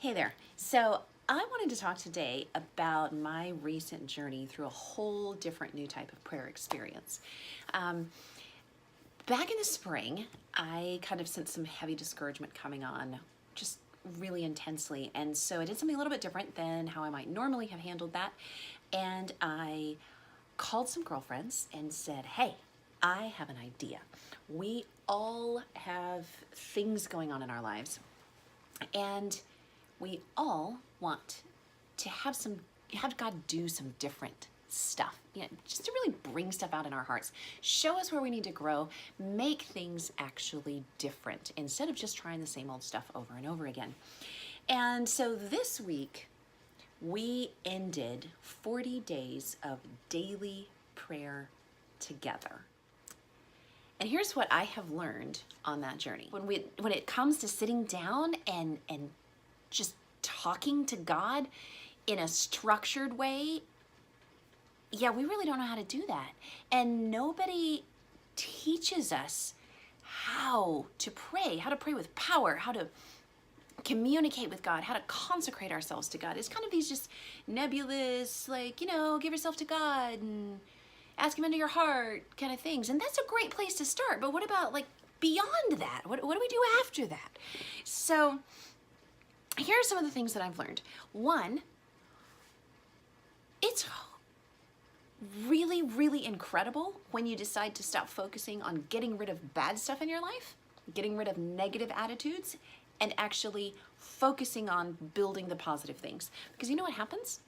Hey there. So I wanted to talk today about my recent journey through a whole different new type of prayer experience. Back in the spring, I kind of sensed some heavy discouragement coming on just really intensely. And so I did something a little bit different than how I might normally have handled that. And I called some girlfriends and said, hey, I have an idea. We all have things going on in our lives, and we all want to have God do some different stuff, just to really bring stuff out in our hearts, show us where we need to grow, make things actually different instead of just trying the same old stuff over and over again. And so this week, we ended 40 days of daily prayer together. And here's what I have learned on that journey. When it comes to sitting down and just talking to God in a structured way, we really don't know how to do that. And nobody teaches us how to pray with power, how to communicate with God, how to consecrate ourselves to God. It's kind of these just nebulous, give yourself to God and ask Him into your heart kind of things. And that's a great place to start. But what about beyond that? What do we do after that? So here are some of the things that I've learned. One, it's really, really incredible when you decide to stop focusing on getting rid of bad stuff in your life, getting rid of negative attitudes, and actually focusing on building the positive things. Because you know what happens?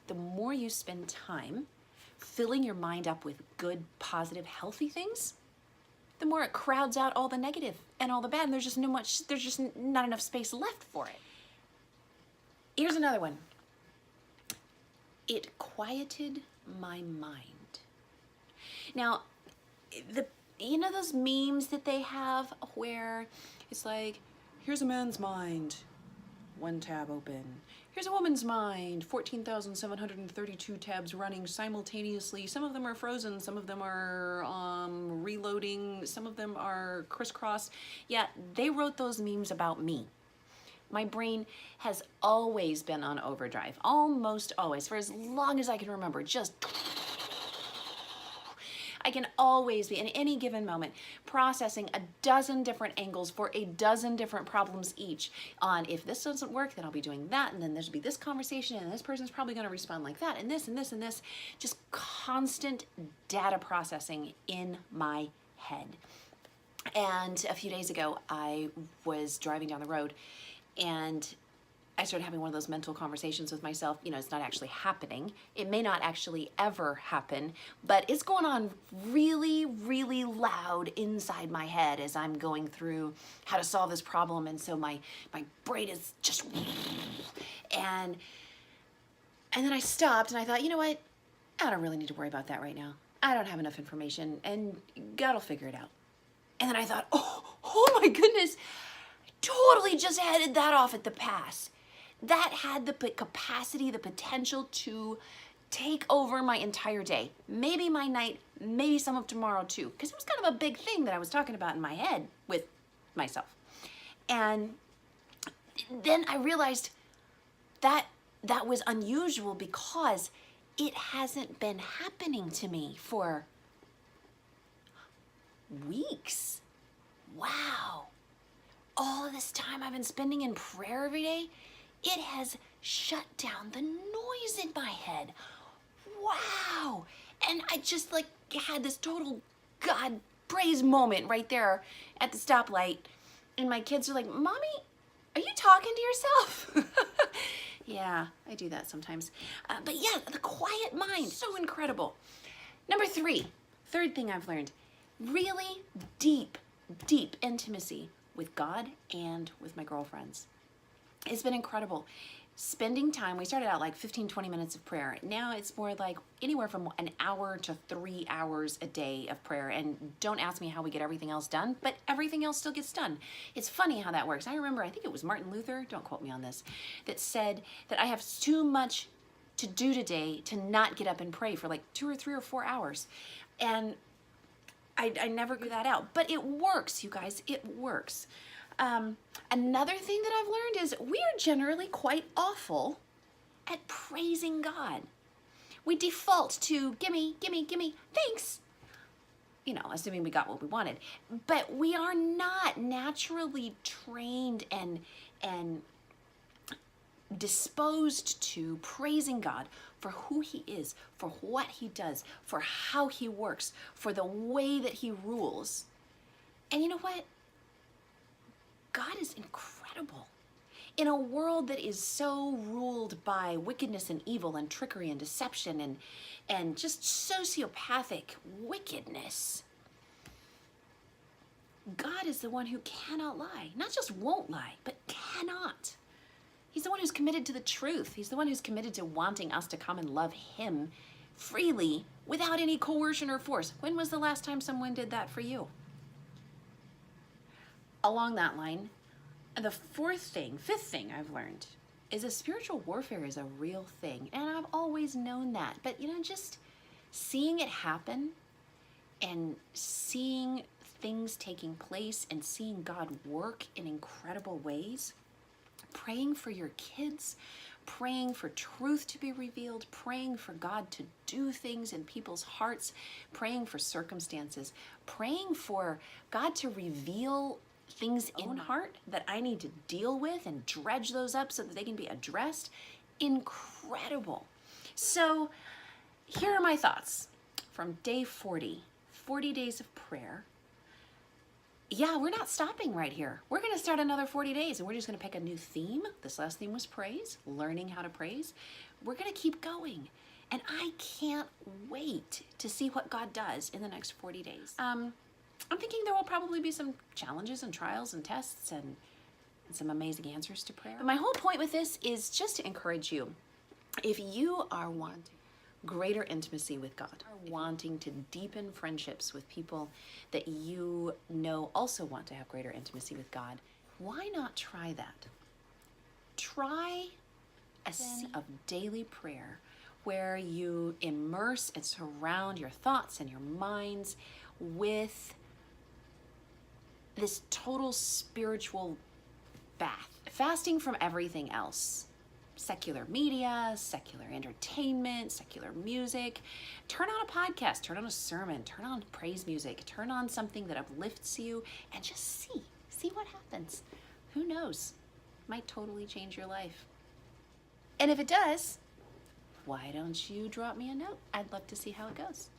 The more you spend time filling your mind up with good, positive, healthy things, the more it crowds out all the negative and all the bad, and there's just not enough space left for it. Here's another one. It quieted my mind. Now, those memes that they have where it's like, here's a man's mind, one tab open. Here's a woman's mind, 14,732 tabs running simultaneously. Some of them are frozen, some of them are reloading, some of them are crisscross. Yeah, they wrote those memes about me. My brain has always been on overdrive, almost always, for as long as I can remember, I can always be, in any given moment, processing a dozen different angles for a dozen different problems each on, if this doesn't work, then I'll be doing that, and then there'll be this conversation, and this person's probably going to respond like that, and this, and this, and this. Just constant data processing in my head. And a few days ago, I was driving down the road, and I started having one of those mental conversations with myself. It's not actually happening. It may not actually ever happen, but it's going on really, really loud inside my head as I'm going through how to solve this problem. And so my brain is just, and then I stopped and I thought, you know what? I don't really need to worry about that right now. I don't have enough information, and God will figure it out. And then I thought, oh my goodness, I totally just headed that off at the pass. That had the capacity, the potential to take over my entire day, maybe my night, maybe some of tomorrow too, because it was kind of a big thing that I was talking about in my head with myself. And then I realized that that was unusual because it hasn't been happening to me for weeks. Wow. All of this time I've been spending in prayer every day, it has shut down the noise in my head. Wow. And I just had this total God praise moment right there at the stoplight. And my kids are like, Mommy, are you talking to yourself? Yeah, I do that sometimes. But yeah, the quiet mind, so incredible. Number three, third thing I've learned, really deep, deep intimacy with God and with my girlfriends. It's been incredible. Spending time, we started out 15-20 minutes of prayer. Now it's more anywhere from an hour to 3 hours a day of prayer. And don't ask me how we get everything else done, but everything else still gets done. It's funny how that works. I remember, I think it was Martin Luther, don't quote me on this, that said that I have too much to do today to not get up and pray for 2 or 3 or 4 hours. And I never figured that out, but it works, you guys, it works. Another thing that I've learned is we are generally quite awful at praising God. We default to gimme, gimme, gimme, thanks. You know, assuming we got what we wanted. But we are not naturally trained and disposed to praising God for who he is, for what he does, for how he works, for the way that he rules. And you know what? God is incredible. In a world that is so ruled by wickedness and evil and trickery and deception and just sociopathic wickedness, God is the one who cannot lie. Not just won't lie, but cannot. He's the one who's committed to the truth. He's the one who's committed to wanting us to come and love him freely without any coercion or force. When was the last time someone did that for you? Along that line, the fifth thing I've learned is that spiritual warfare is a real thing. And I've always known that. But, you know, just seeing it happen and seeing things taking place and seeing God work in incredible ways, praying for your kids, praying for truth to be revealed, praying for God to do things in people's hearts, praying for circumstances, praying for God to reveal things in heart that I need to deal with and dredge those up so that they can be addressed. Incredible. So here are my thoughts from day 40 days of prayer. Yeah, we're not stopping right here. We're going to start another 40 days and we're just going to pick a new theme. This last theme was praise, learning how to praise. We're going to keep going. And I can't wait to see what God does in the next 40 days. I'm thinking there will probably be some challenges and trials and tests and some amazing answers to prayer. But my whole point with this is just to encourage you. If you are wanting greater intimacy with God, are wanting to deepen friendships with people that you know also want to have greater intimacy with God, why not try that? Try a season of daily prayer where you immerse and surround your thoughts and your minds with this total spiritual bath. Fasting from everything else. Secular media, secular entertainment, secular music. Turn on a podcast, turn on a sermon, turn on praise music, turn on something that uplifts you and just see what happens. Who knows? Might totally change your life. And if it does, why don't you drop me a note? I'd love to see how it goes.